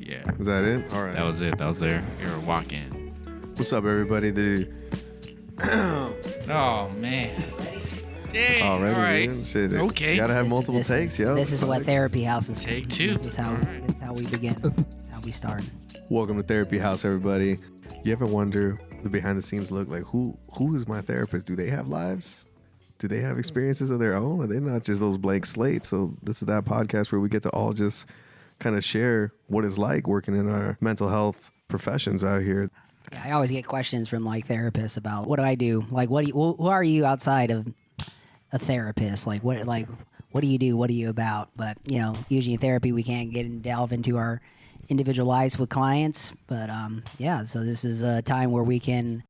Yeah. Is that it? All right. That was it. That was there. You were walking. What's up, everybody? Oh, man. Dang. Already, all right. dude. Shit, Okay. You gotta have multiple takes, yo. This is what therapy house is. Take two. This is how we begin. This is how we start. Welcome to Therapy House, everybody. You ever wonder the behind the scenes look like? Who is my therapist? Do they have lives? Do they have experiences of their own? Are they not just those blank slates? So this is that podcast where we get to all just kind of share what it's like working in our mental health professions out here. Yeah, I always get questions from like therapists about what do I do? Like, who are you outside of a therapist? Like, what do you do? What are you about? But usually in therapy we can't delve into our individual lives with clients. But so this is a time where we can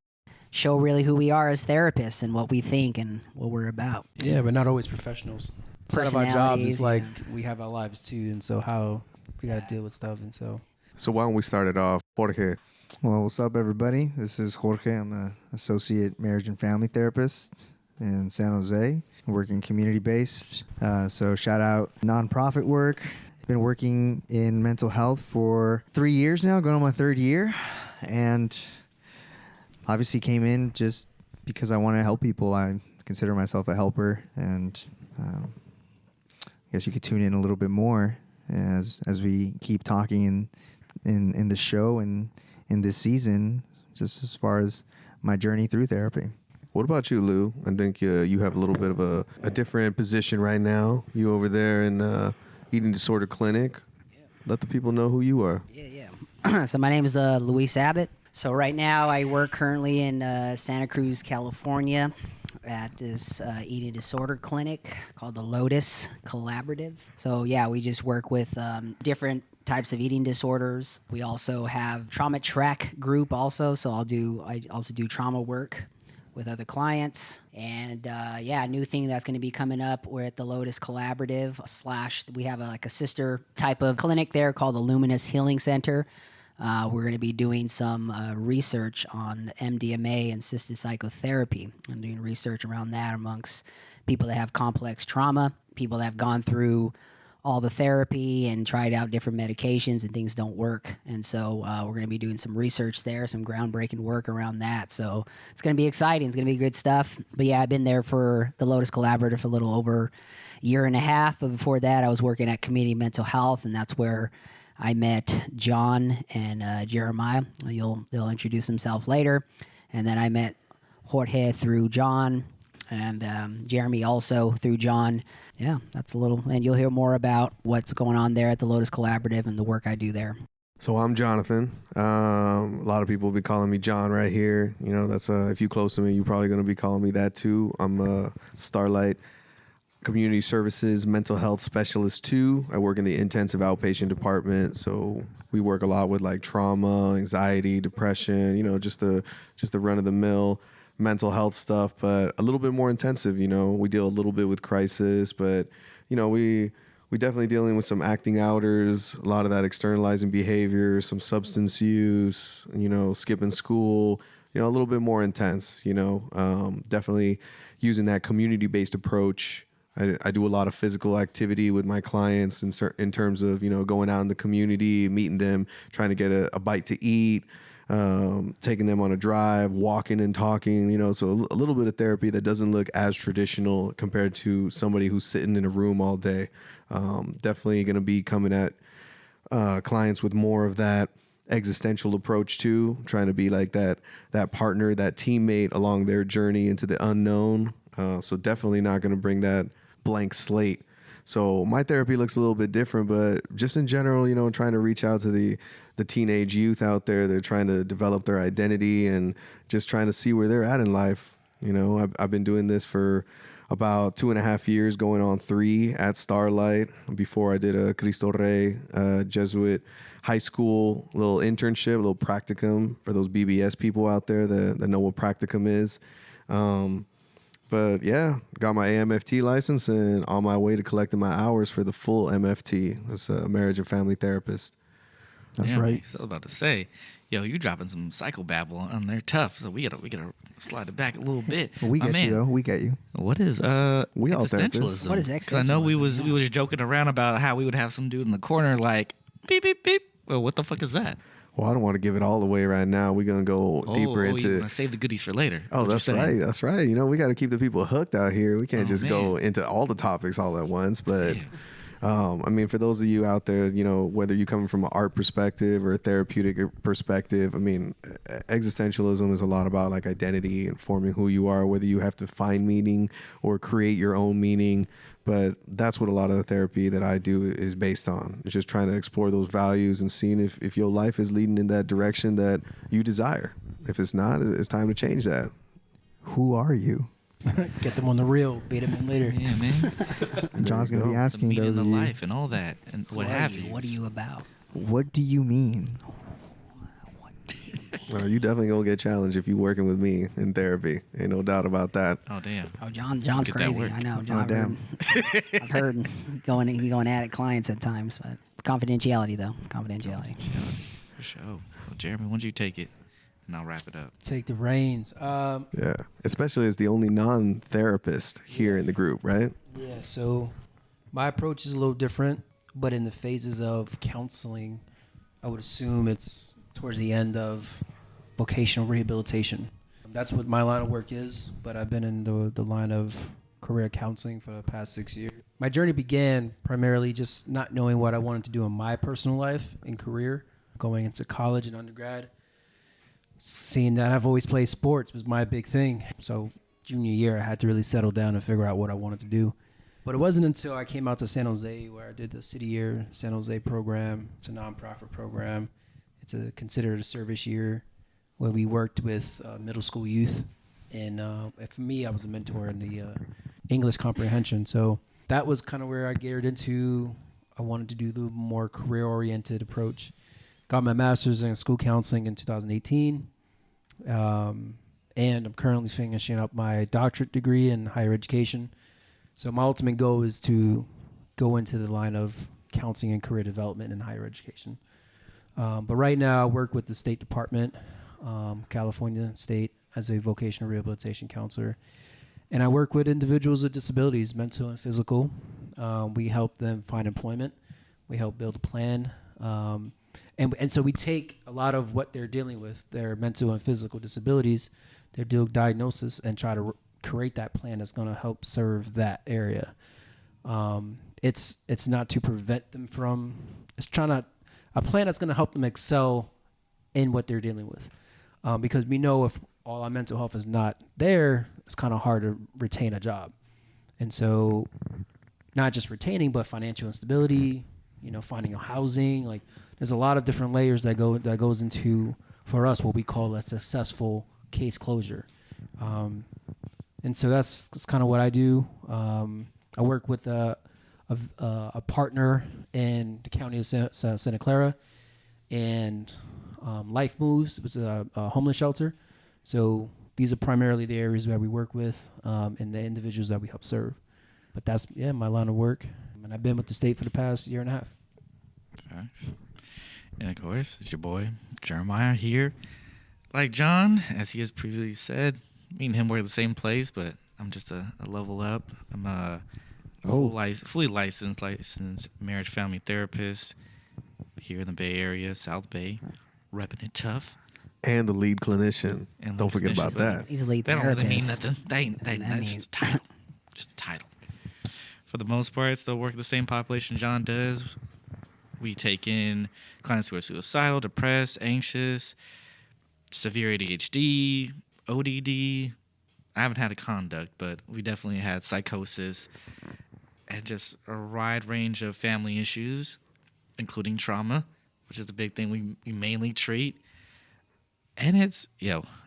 show really who we are as therapists and what we think and what we're about. Yeah, but not always professionals. Part of our jobs is like we have our lives too, and so how we got to deal with stuff. And so why don't we start it off, Jorge? Well, what's up, everybody? This is Jorge. I'm an associate marriage and family therapist in San Jose. I work in community-based, so shout out nonprofit work. Been working in mental health for 3 years now, going on my third year, and obviously came in just because I want to help people. I consider myself a helper, and I guess you could tune in a little bit more as we keep talking in the show and in this season, just as far as my journey through therapy. What about you, Lou? I think you have a little bit of a different position right now. You over there in eating disorder clinic. Let the people know who you are. Yeah. So my name is Luis Abbott. So right now I work currently in Santa Cruz, California at this eating disorder clinic called the Lotus Collaborative. So yeah, we just work with different types of eating disorders. We also have trauma track group also. So I also do trauma work with other clients. And a new thing that's going to be coming up, we're at the Lotus Collaborative / we have a sister type of clinic there called the Luminous Healing Center. We're going to be doing some research on MDMA and assisted psychotherapy and doing research around that amongst people that have complex trauma, people that have gone through all the therapy and tried out different medications and things don't work. And so we're going to be doing some research there, some groundbreaking work around that. So it's going to be exciting. It's going to be good stuff. But yeah, I've been there for the Lotus Collaborative for a little over a year and a half. But before that, I was working at Community Mental Health, and that's where I met John and Jeremiah. They'll introduce themselves later. And then I met Jorge through John, and Jeremy also through John. Yeah, that's a little, and you'll hear more about what's going on there at the Lotus Collaborative and the work I do there. So I'm Jonathan. A lot of people will be calling me John right here. That's if you're close to me, you're probably going to be calling me that too. I'm Starlight Community Services Mental Health Specialist 2. I work in the intensive outpatient department, so we work a lot with like trauma, anxiety, depression, just the run-of-the-mill mental health stuff, but a little bit more intensive. We deal a little bit with crisis, but we definitely dealing with some acting outers, a lot of that externalizing behavior, some substance use, skipping school, a little bit more intense. Definitely using that community-based approach. I do a lot of physical activity with my clients in terms of going out in the community, meeting them, trying to get a bite to eat. Taking them on a drive, walking and talking, so a little bit of therapy that doesn't look as traditional compared to somebody who's sitting in a room all day. Definitely going to be coming at clients with more of that existential approach too, trying to be like that partner, that teammate along their journey into the unknown. So definitely not going to bring that blank slate. So my therapy looks a little bit different, but just in general, trying to reach out to the teenage youth out there. They're trying to develop their identity and just trying to see where they're at in life. I've been doing this for about 2.5 years, going on 3 at Starlight. Before I did a Cristo Rey Jesuit high school little internship, a little practicum for those BBS people out there that know what practicum is. But yeah, got my AMFT license and on my way to collecting my hours for the full MFT. That's a marriage and family therapist. That's Yeah, right. So I was about to say, yo, you dropping some psychobabble on there tough. So we gotta slide it back a little bit. We My get man, you though. We get you. What is We all therapists. existentialism? What is Because I know we existentialism? was joking around about how we would have some dude in the corner like beep beep beep. Well, what the fuck is that? Well, I don't want to give it all away right now. We're going to go deeper you into... wanna save the goodies for later. Oh, What you that's saying? right. That's right. You know, we got to keep the people hooked out here. We can't Oh, just go into all the topics all at once. But I mean, for those of you out there, you know, whether you coming from an art perspective or a therapeutic perspective, I mean, existentialism is a lot about like identity and forming who you are, whether you have to find meaning or create your own meaning. But that's what a lot of the therapy that I do is based on. It's just trying to explore those values and seeing if your life is leading in that direction that you desire. If it's not, it's time to change that. Who are you? Get them on the reel, beat them later. Yeah, man. John's going to be The asking meaning those of of you, life and all that and what have you. What are you about? what do you mean? You definitely gonna get challenged if you working with me in therapy. Ain't no doubt about that. Oh damn. Oh, John's Look at that crazy. work. I know. Oh, John, damn. I've heard he going at it clients at times, but confidentiality though. Confidentiality. For sure. Well, Jeremy, why don't you take it and I'll wrap it up. Take the reins. Yeah, especially as the only non-therapist here in the group, right? Yeah, so my approach is a little different, but in the phases of counseling, I would assume it's towards the end of vocational rehabilitation. That's what my line of work is, but I've been in the line of career counseling for the past 6 years. My journey began primarily just not knowing what I wanted to do in my personal life and career, going into college and undergrad. Seeing that I've always played sports was my big thing. So junior year, I had to really settle down and figure out what I wanted to do. But it wasn't until I came out to San Jose where I did the City Year San Jose program. It's a nonprofit program. It's considered a service year where we worked with middle school youth. And for me, I was a mentor in the English comprehension. So that was kind of where I geared into. I wanted to do a little more career-oriented approach. Got my master's in school counseling in 2018. And I'm currently finishing up my doctorate degree in higher education. So my ultimate goal is to go into the line of counseling and career development in higher education. But right now I work with the State Department, California State, as a vocational rehabilitation counselor. And I work with individuals with disabilities, mental and physical. We help them find employment. We help build a plan. And so we take a lot of what they're dealing with, their mental and physical disabilities, their diagnosis, and try to create that plan that's going to help serve that area. It's not to prevent them from, it's a plan that's going to help them excel in what they're dealing with. Because we know if all our mental health is not there, it's kind of hard to retain a job. And so not just retaining, but financial instability, finding a housing, like there's a lot of different layers that goes into, for us, what we call a successful case closure. And so that's kind of what I do. I work with a partner in the county of Santa Clara, and Life Moves was a homeless shelter. So these are primarily the areas that we work with and the individuals that we help serve. But that's, my line of work. And I've been with the state for the past year and a half. Facts. And of course, it's your boy, Jeremiah here. Like John, as he has previously said, me and him work at the same place, but I'm just a level up. I'm a fully licensed marriage family therapist here in the Bay Area, South Bay, repping it tough. And the lead clinician. And Don't lead forget about clinician. that. He's a lead They don't therapist. really mean nothing. That's just a title. Just a title. For the most part, I still work with the same population John does. We take in clients who are suicidal, depressed, anxious, severe ADHD, ODD. I haven't had a conduct, but we definitely had psychosis and just a wide range of family issues, including trauma, which is the big thing we mainly treat. And it's,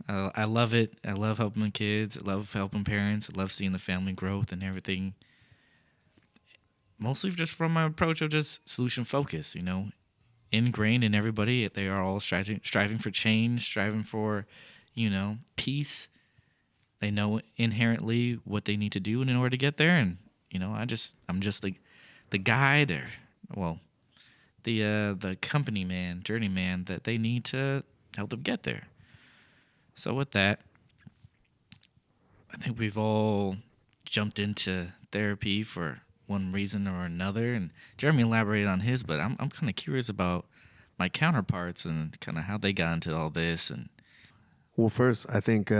I love it. I love helping the kids. I love helping parents. I love seeing the family growth and everything. Mostly just from my approach of just solution focus, ingrained in everybody. They are all striving for change, striving for, peace. They know inherently what they need to do in order to get there. And, I'm just the guide, or, well, the company man, journeyman that they need to help them get there. So with that, I think we've all jumped into therapy for one reason or another, and Jeremy elaborated on his, but I'm kind of curious about my counterparts and kind of how they got into all this. And Well, first, I think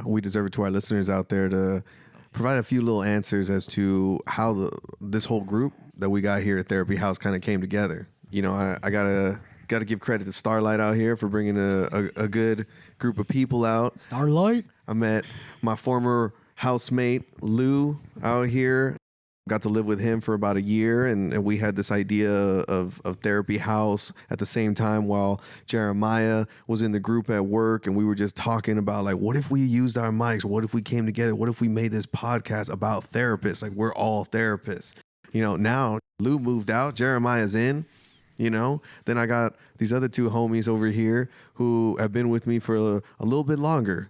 we deserve it to our listeners out there to provide a few little answers as to how this whole group that we got here at Therapy House kind of came together. I gotta give credit to Starlight out here for bringing a good group of people out. Starlight. I met my former housemate Lou out here. Got to live with him for about a year, and we had this idea of Therapy House at the same time while Jeremiah was in the group at work, and we were just talking about, like, what if we used our mics? What if we came together? What if we made this podcast about therapists? Like, we're all therapists. Now Lou moved out, Jeremiah's in, then I got these other two homies over here who have been with me for a little bit longer.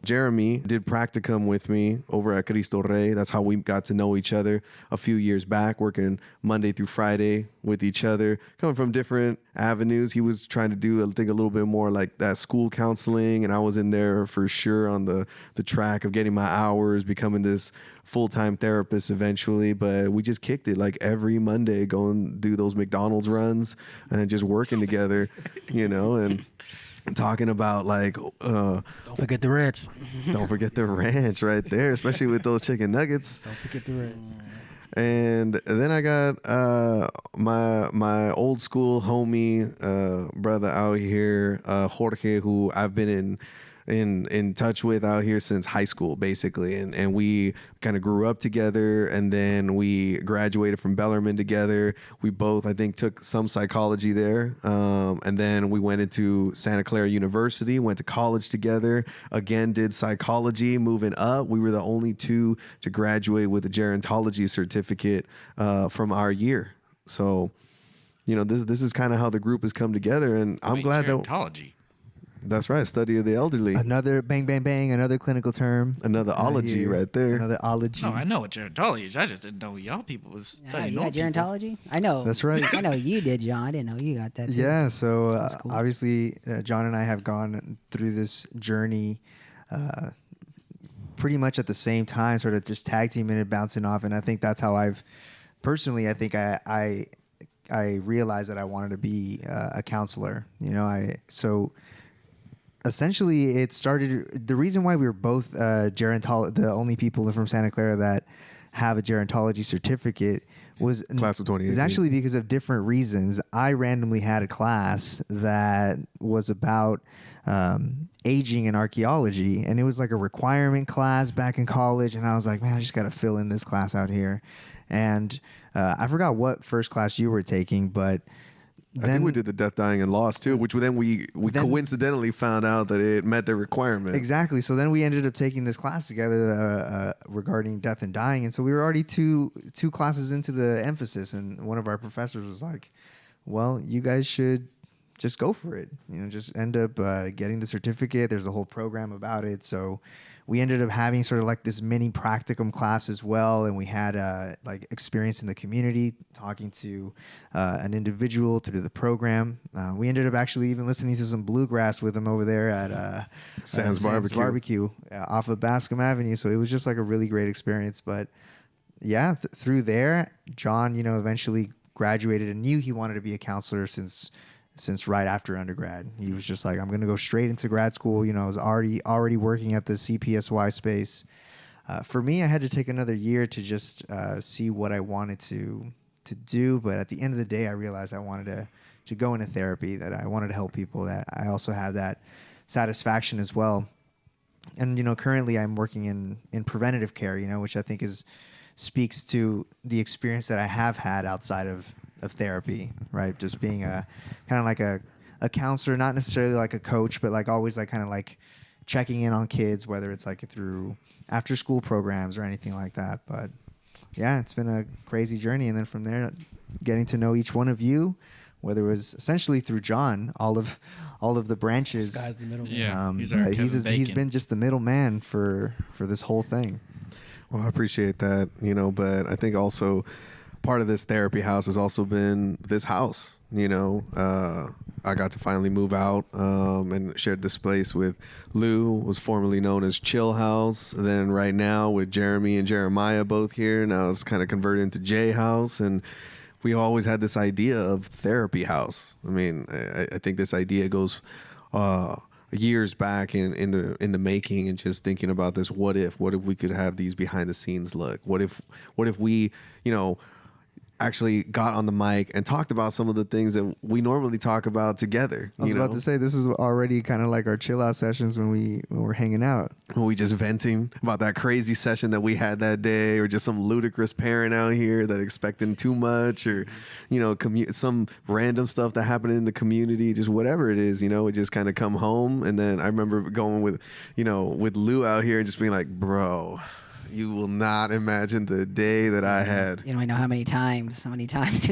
Jeremy did practicum with me over at Cristo Rey. That's how we got to know each other a few years back, working Monday through Friday with each other, coming from different avenues. He was trying to do, I think, a little bit more like that school counseling, and I was in there for sure on the track of getting my hours, becoming this full-time therapist eventually. But we just kicked it like every Monday, going do those McDonald's runs and just working together, and talking about, like, Don't forget the ranch. don't forget the ranch right there, especially with those chicken nuggets. Don't forget the ranch. And then I got my old school homie brother out here, Jorge, who I've been in touch with out here since high school, basically, and we kind of grew up together, and then we graduated from Bellarmine together. We both, I think, took some psychology there, and then we went into Santa Clara University, went to college together, again did psychology. Moving up, we were the only two to graduate with a gerontology certificate from our year. So, this is kind of how the group has come together, and I'm glad that gerontology. That's right. Study of the elderly. Another bang, bang, bang. Another clinical term. Another ology here. right there. Another ology. No, I know what gerontology is. I just didn't know y'all people was Yeah, studying you old got people. gerontology? I know. That's right. I know you did, John. I didn't know you got that too. Yeah, so That's cool. obviously John and I have gone through this journey pretty much at the same time, sort of just tag teaming and bouncing off. And I think that's how I've personally, I think I realized that I wanted to be a counselor. So essentially it started, the reason why we were both the only people from Santa Clara that have a gerontology certificate was Class of 2018. is actually because of different reasons. I randomly had a class that was about aging and archaeology, and it was like a requirement class back in college, and I was like, man, I just got to fill in this class out here. And I forgot what first class you were taking, but I think we did the death, dying, and loss too, which then we Then- coincidentally found out that it met the requirement. Exactly. So then we ended up taking this class together regarding death and dying, and so we were already two classes into the emphasis, and one of our professors was like, "Well, you guys should just go for it. Just end up getting the certificate. There's a whole program about it." So we ended up having sort of like this mini practicum class as well, and we had like experience in the community, talking to an individual through the program. We ended up actually even listening to some bluegrass with him over there at Sam's Barbecue. Off of Bascom Avenue. So it was just like a really great experience. But yeah, through there, John, eventually graduated and knew he wanted to be a counselor since right after undergrad. He was just like, I'm going to go straight into grad school. I was already working at the CPSY space. For me, I had to take another year to just see what I wanted to do. But at the end of the day, I realized I wanted to go into therapy, that I wanted to help people, that I also had that satisfaction as well. And, currently I'm working in preventative care, which I think speaks to the experience that I have had outside of therapy, right? Just being a kind of like a a counselor, not necessarily like a coach, but like always like kind of like checking in on kids, whether it's like through after school programs or anything like that. But yeah, it's been a crazy journey. And then from there, getting to know each one of you, whether it was essentially through John, all of the branches. This guy's the middle. Yeah, But he's he's been just the middleman for this whole thing. Well, I appreciate that, but I think also part of this therapy house has also been this house. I got to finally move out and shared this place with Lou, was formerly known as Chill House. Then right now with Jeremy and Jeremiah both here, now it's kind of converted into J House. And we always had this idea of therapy house. I mean, I think this idea goes years back in the making, and just thinking about this. What if we could have these behind the scenes look? What if we, actually got on the mic and talked about some of the things that we normally talk about together. I was about to say, this is already kind of like our chill out sessions when we're hanging out. When we just venting about that crazy session that we had that day, or just some ludicrous parent out here that expecting too much, or, some random stuff that happened in the community, just whatever it is, it just kind of come home. And then I remember going with Lou out here and just being like, bro, you will not imagine the day that I had. I know how many times we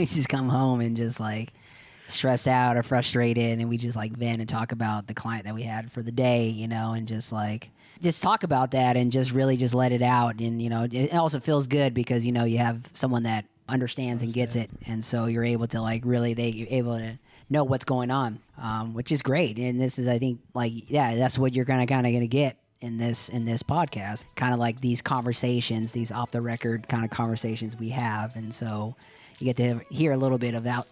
just come home and just like stressed out or frustrated, and we just like vent and talk about the client that we had for the day, and just talk about that and just really just let it out. And, it also feels good because, you have someone that understands and gets it. And so you're able to you're able to know what's going on, which is great. And this is, I think, that's what you're kind of going to get in this podcast, kind of like these conversations, these off the record kind of conversations we have. And so you get to hear a little bit of that,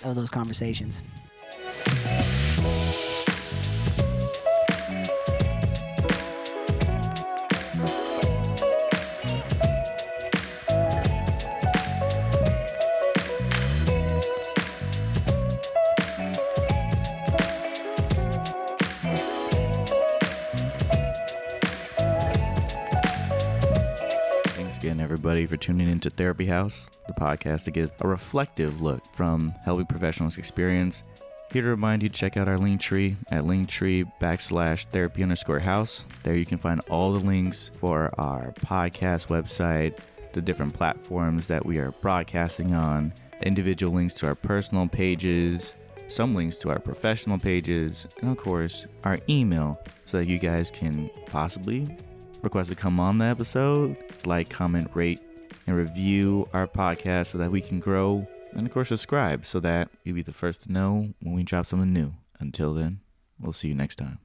of those conversations. Everybody for tuning into Therapy House, the podcast that gives a reflective look from helping professionals experience. Here to remind you to check out our Linktree at Linktree/therapy_house. There you can find all the links for our podcast website, the different platforms that we are broadcasting on, individual links to our personal pages, some links to our professional pages, and of course our email, so that you guys can possibly request to come on the episode. Like, comment, rate, and review our podcast so that we can grow. And of course, subscribe so that you'll be the first to know when we drop something new. Until then, we'll see you next time.